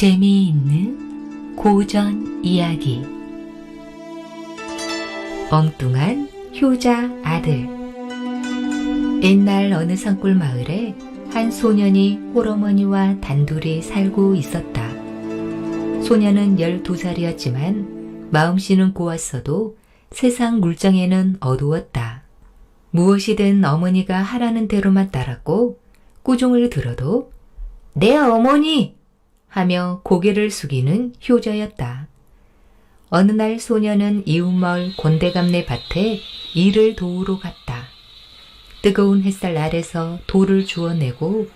재미있는 고전 이야기. 엉뚱한 효자 아들. 옛날 어느 산골 마을에 한 소년이 홀어머니와 단둘이 살고 있었다. 소년은 12살이었지만 마음씨는 고왔어도 세상 물정에는 어두웠다. 무엇이든 어머니가 하라는 대로만 따랐고 꾸중을 들어도 네 어머니! 하며 고개를 숙이는 효자였다. 어느 날 소년은 이웃마을 곤대감네 밭에 일을 도우러 갔다. 뜨거운 햇살 아래서 돌을 주워내고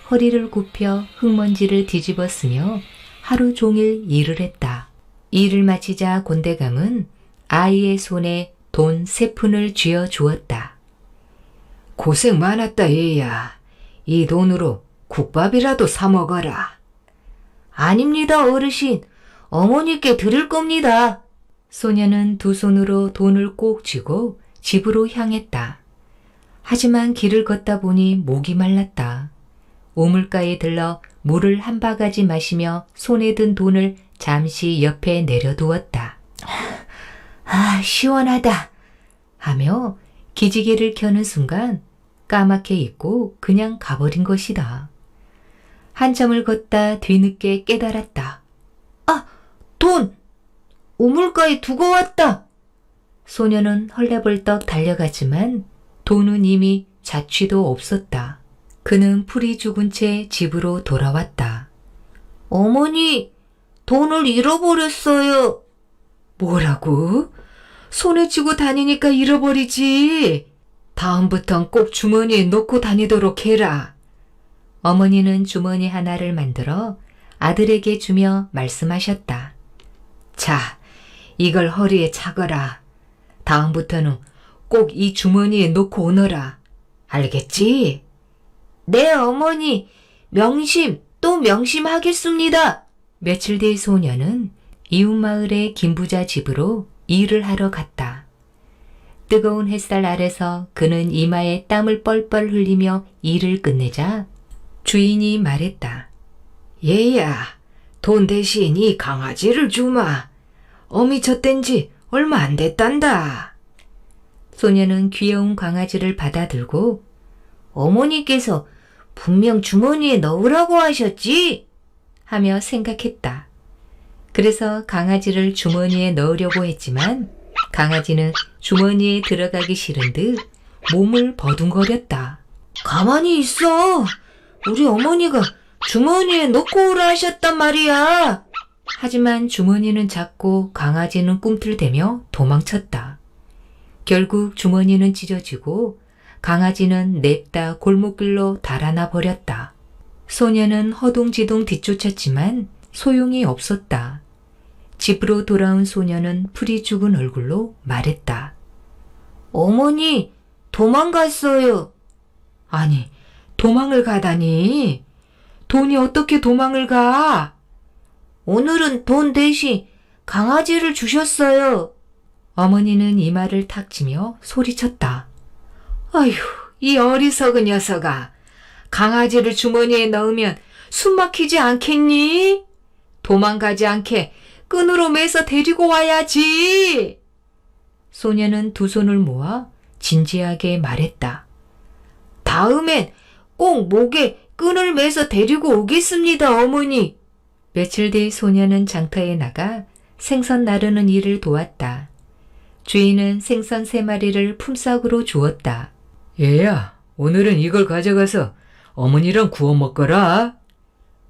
허리를 굽혀 흙먼지를 뒤집어 쓰며 하루 종일 일을 했다. 일을 마치자 곤대감은 아이의 손에 돈 3푼을 쥐어 주었다. 고생 많았다 얘야. 이 돈으로 국밥이라도 사 먹어라. 아닙니다, 어르신. 어머니께 드릴 겁니다. 소년은 두 손으로 돈을 꼭 쥐고 집으로 향했다. 하지만 길을 걷다 보니 목이 말랐다. 우물가에 들러 물을 한 바가지 마시며 손에 든 돈을 잠시 옆에 내려두었다. 시원하다. 하며 기지개를 켜는 순간 까맣게 잊고 그냥 가버린 것이다. 한참을 걷다 뒤늦게 깨달았다. 돈! 우물가에 두고 왔다. 소년은 헐레벌떡 달려갔지만 돈은 이미 자취도 없었다. 그는 풀이 죽은 채 집으로 돌아왔다. 어머니, 돈을 잃어버렸어요. 뭐라고? 손에 쥐고 다니니까 잃어버리지. 다음부턴 꼭 주머니에 넣고 다니도록 해라. 어머니는 주머니 하나를 만들어 아들에게 주며 말씀하셨다. 자, 이걸 허리에 차거라. 다음부터는 꼭 이 주머니에 넣고 오너라. 알겠지? 네, 어머니. 명심, 또 명심하겠습니다. 며칠 뒤 소년은 이웃마을의 김부자 집으로 일을 하러 갔다. 뜨거운 햇살 아래서 그는 이마에 땀을 뻘뻘 흘리며 일을 끝내자 주인이 말했다. 얘야, 돈 대신 이 강아지를 주마. 어미 젖된 지 얼마 안 됐단다. 소년은 귀여운 강아지를 받아들고 어머니께서 분명 주머니에 넣으라고 하셨지? 하며 생각했다. 그래서 강아지를 주머니에 넣으려고 했지만 강아지는 주머니에 들어가기 싫은 듯 몸을 버둥거렸다. 가만히 있어. 우리 어머니가 주머니에 넣고 오라 하셨단 말이야. 하지만 주머니는 작고 강아지는 꿈틀대며 도망쳤다. 결국 주머니는 찢어지고 강아지는 냅다 골목길로 달아나 버렸다. 소년은 허둥지둥 뒤쫓았지만 소용이 없었다. 집으로 돌아온 소년은 풀이 죽은 얼굴로 말했다. 어머니, 도망갔어요. 아니, 도망을 가다니. 돈이 어떻게 도망을 가? 오늘은 돈 대신 강아지를 주셨어요. 어머니는 이마를 탁 치며 소리쳤다. 아휴, 이 어리석은 녀석아. 강아지를 주머니에 넣으면 숨 막히지 않겠니? 도망가지 않게 끈으로 매서 데리고 와야지. 소년은 두 손을 모아 진지하게 말했다. 다음엔 꼭 목에 끈을 매서 데리고 오겠습니다, 어머니. 며칠 뒤 소년은 장터에 나가 생선 나르는 일을 도왔다. 주인은 생선 3마리를 품삯으로 주었다. 얘야, 오늘은 이걸 가져가서 어머니랑 구워 먹거라.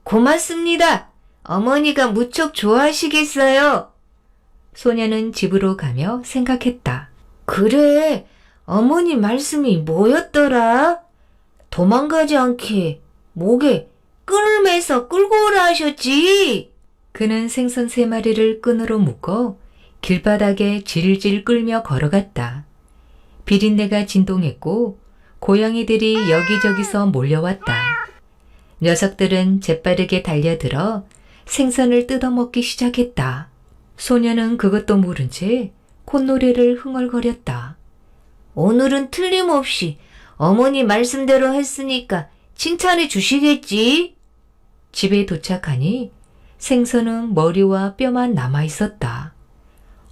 고맙습니다. 어머니가 무척 좋아하시겠어요. 소년은 집으로 가며 생각했다. 그래, 어머니 말씀이 뭐였더라? 도망가지 않게 목에 끈을 매서 끌고 오라 하셨지. 그는 생선 3마리를 끈으로 묶어 길바닥에 질질 끌며 걸어갔다. 비린내가 진동했고 고양이들이 여기저기서 몰려왔다. 녀석들은 재빠르게 달려들어 생선을 뜯어먹기 시작했다. 소년은 그것도 모른 채 콧노래를 흥얼거렸다. 오늘은 틀림없이 어머니 말씀대로 했으니까 칭찬해 주시겠지? 집에 도착하니 생선은 머리와 뼈만 남아 있었다.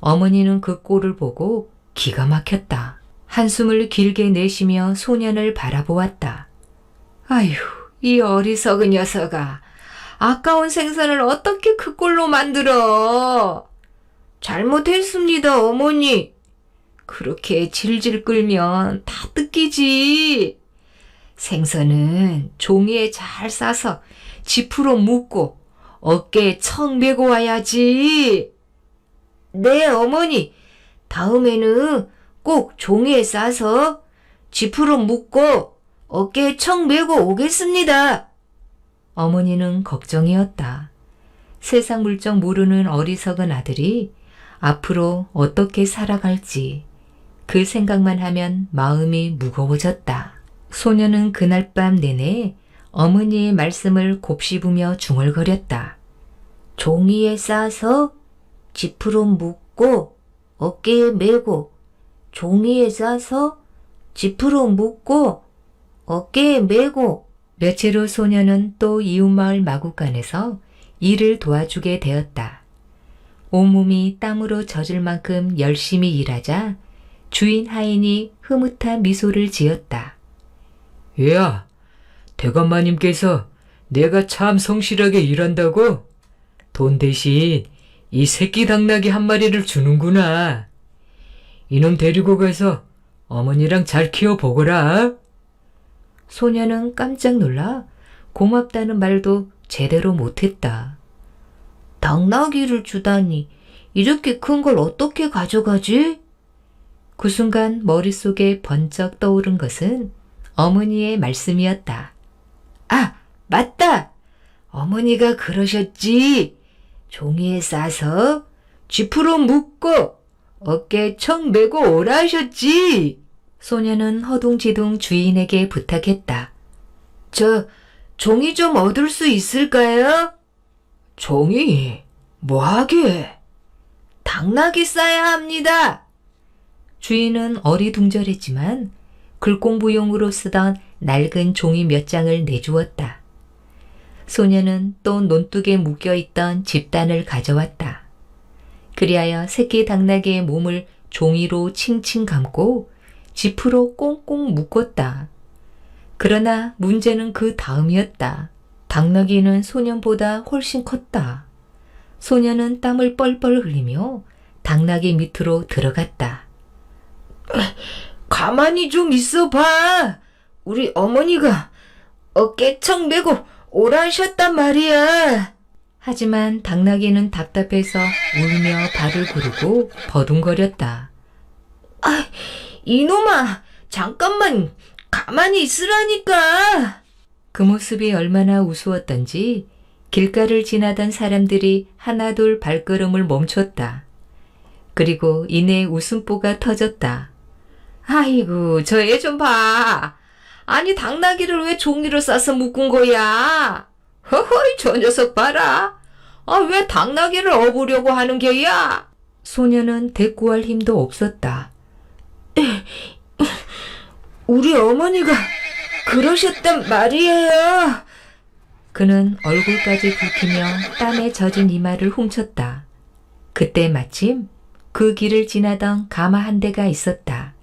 어머니는 그 꼴을 보고 기가 막혔다. 한숨을 길게 내쉬며 소년을 바라보았다. 아휴, 이 어리석은 녀석아. 아까운 생선을 어떻게 그 꼴로 만들어? 잘못했습니다, 어머니. 그렇게 질질 끌면 다 뜯기지. 생선은 종이에 잘 싸서 지푸로 묶고 어깨에 청 메고 와야지. 네, 어머니. 다음에는 꼭 종이에 싸서 지푸로 묶고 어깨에 청 메고 오겠습니다. 어머니는 걱정이었다. 세상 물정 모르는 어리석은 아들이 앞으로 어떻게 살아갈지 그 생각만 하면 마음이 무거워졌다. 소녀는 그날 밤 내내 어머니의 말씀을 곱씹으며 중얼거렸다. 종이에 싸서 지푸로 묶고 어깨에 메고, 종이에 싸서 지푸로 묶고 어깨에 메고. 며칠 후 소녀는 또 이웃마을 마구간에서 일을 도와주게 되었다. 온몸이 땀으로 젖을 만큼 열심히 일하자 주인 하인이 흐뭇한 미소를 지었다. 야, 대감마님께서 내가 참 성실하게 일한다고? 돈 대신 이 새끼 당나귀 한 마리를 주는구나. 이놈 데리고 가서 어머니랑 잘 키워보거라. 소녀는 깜짝 놀라 고맙다는 말도 제대로 못했다. 당나귀를 주다니 이렇게 큰 걸 어떻게 가져가지? 그 순간 머릿속에 번쩍 떠오른 것은 어머니의 말씀이었다. 아, 맞다. 어머니가 그러셨지. 종이에 싸서 지푸로 묶고 어깨에 청 메고 오라 하셨지. 소녀는 허둥지둥 주인에게 부탁했다. 저 종이 좀 얻을 수 있을까요? 종이? 뭐하게? 당나귀 싸야 합니다. 주인은 어리둥절했지만 글공부용으로 쓰던 낡은 종이 몇 장을 내주었다. 소녀는 또 논둑에 묶여있던 집단을 가져왔다. 그리하여 새끼 당나귀의 몸을 종이로 칭칭 감고 지푸로 꽁꽁 묶었다. 그러나 문제는 그 다음이었다. 당나귀는 소년보다 훨씬 컸다. 소년은 땀을 뻘뻘 흘리며 당나귀 밑으로 들어갔다. 가만히 좀 있어봐. 우리 어머니가 어깨 청 메고 오라 하셨단 말이야. 하지만 당나귀는 답답해서 울며 발을 구르고 버둥거렸다. 이놈아, 잠깐만 가만히 있으라니까. 그 모습이 얼마나 우스웠던지 길가를 지나던 사람들이 하나둘 발걸음을 멈췄다. 그리고 이내 웃음보가 터졌다. 아이고, 저 애 좀 봐. 아니, 당나귀를 왜 종이로 싸서 묶은 거야? 허허이, 저 녀석 봐라. 왜 당나귀를 업으려고 하는 게야? 소녀는 대꾸할 힘도 없었다. 우리 어머니가 그러셨단 말이에요. 그는 얼굴까지 붉히며 땀에 젖은 이마를 훔쳤다. 그때 마침 그 길을 지나던 가마 한 대가 있었다.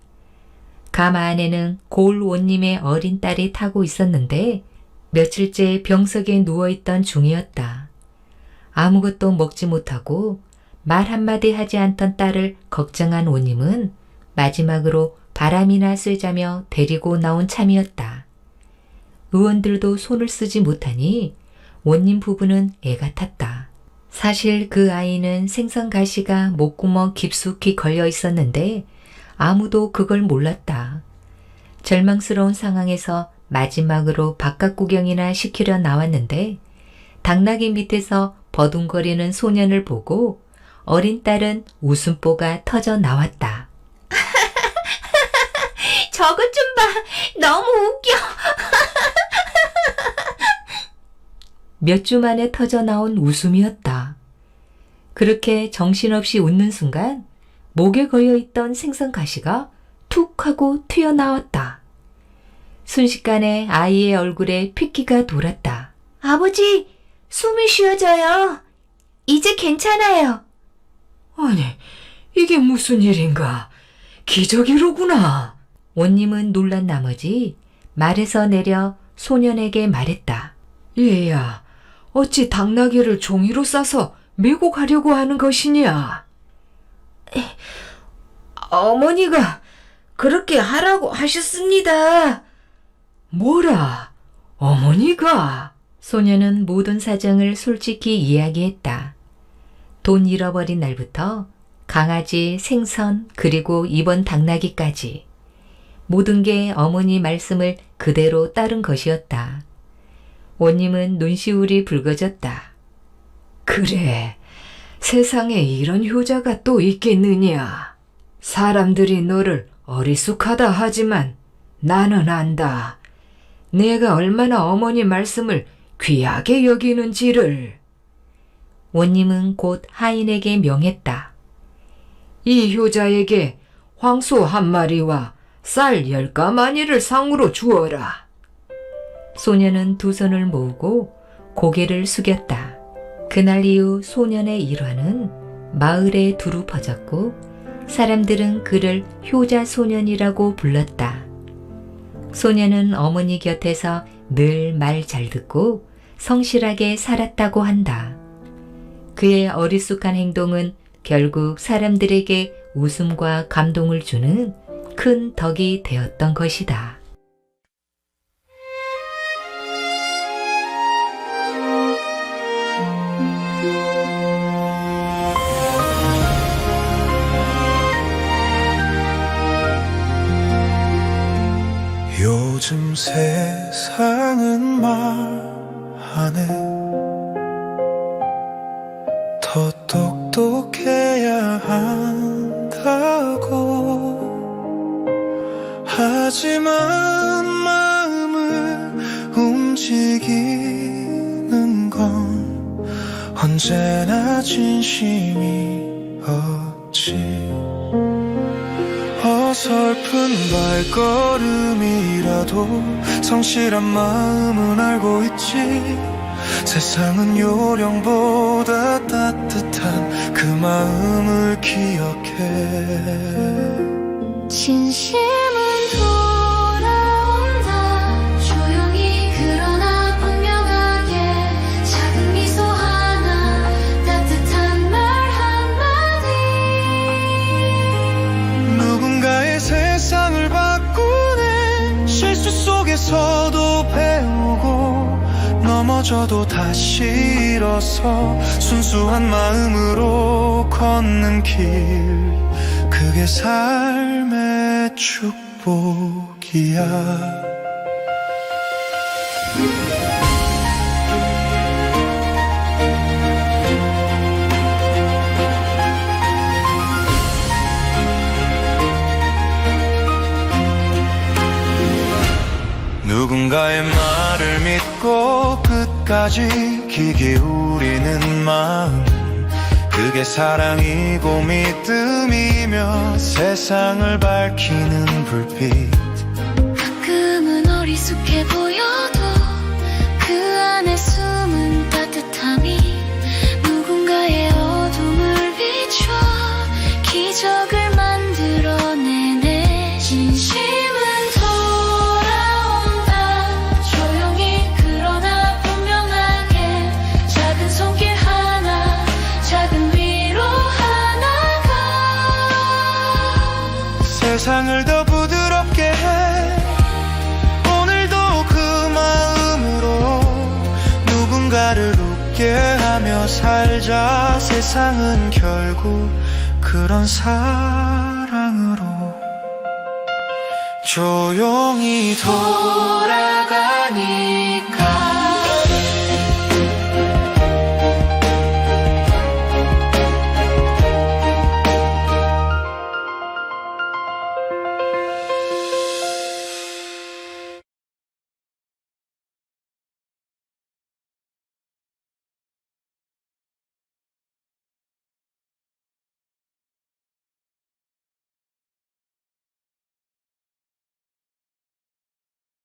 가마 안에는 고을 원님의 어린 딸이 타고 있었는데 며칠째 병석에 누워있던 중이었다. 아무것도 먹지 못하고 말 한마디 하지 않던 딸을 걱정한 원님은 마지막으로 바람이나 쐬자며 데리고 나온 참이었다. 의원들도 손을 쓰지 못하니 원님 부부는 애가 탔다. 사실 그 아이는 생선 가시가 목구멍 깊숙이 걸려 있었는데 아무도 그걸 몰랐다. 절망스러운 상황에서 마지막으로 바깥 구경이나 시키려 나왔는데 당나귀 밑에서 버둥거리는 소년을 보고 어린 딸은 웃음보가 터져 나왔다. 저것 좀 봐. 너무 웃겨. 몇 주 만에 터져 나온 웃음이었다. 그렇게 정신없이 웃는 순간 목에 걸려있던 생선 가시가 툭 하고 튀어나왔다. 순식간에 아이의 얼굴에 핏기가 돌았다. 아버지, 숨이 쉬어져요. 이제 괜찮아요. 아니, 이게 무슨 일인가? 기적이로구나. 원님은 놀란 나머지 말에서 내려 소년에게 말했다. 얘야, 어찌 당나귀를 종이로 싸서 메고 가려고 하는 것이냐? 어머니가 그렇게 하라고 하셨습니다. 뭐라? 어머니가? 소년은 모든 사정을 솔직히 이야기했다. 돈 잃어버린 날부터 강아지, 생선, 그리고 이번 당나귀까지 모든 게 어머니 말씀을 그대로 따른 것이었다. 원님은 눈시울이 붉어졌다. 그래, 세상에 이런 효자가 또 있겠느냐? 사람들이 너를 어리숙하다 하지만 나는 안다. 내가 얼마나 어머니 말씀을 귀하게 여기는지를. 원님은 곧 하인에게 명했다. 이 효자에게 황소 한 마리와 쌀 10가마니를 상으로 주어라. 소년은 두 손을 모으고 고개를 숙였다. 그날 이후 소년의 일화는 마을에 두루 퍼졌고 사람들은 그를 효자 소년이라고 불렀다. 소년은 어머니 곁에서 늘 말 잘 듣고 성실하게 살았다고 한다. 그의 어리숙한 행동은 결국 사람들에게 웃음과 감동을 주는 큰 덕이 되었던 것이다. 요즘 세상은 말하네. 더 똑똑해야 한다고. 하지만 마음을 움직이는 건 언제나 진심이 없지. 어설픈 발걸음이라도 성실한 마음은 알고 있지. 세상은 요령보다 따뜻한 그 마음을 기억해. 진심은 돌아온다. 조용히 그러나 분명하게. 작은 미소 하나, 따뜻한 말 한마디. 누군가의 세상을 바꾸네. 실수 속에서도 배우고 넘어져도 다시 일어서 순수한 마음으로 걷는 길. 그게 삶의 축복이야. 누군가의 말을 믿고 끝까지 귀 기울이는 마음. 그게 사랑이고 믿음이며 세상을 밝히는 불빛. 가끔은 어리숙해 보여도 그 안에 숨은 따뜻함이 누군가의 어둠을 비춰 기적을 만들어내네. 진심은 돌아온다. 조용히 그러나 분명하게. 작은 손길 하나, 작은 위로 하나가 세상을 더 부드럽게 해. 오늘도 그 마음으로 누군가를 웃게 하며 살자. 세상은 결국 그런 사랑으로 조용히 돌아가니.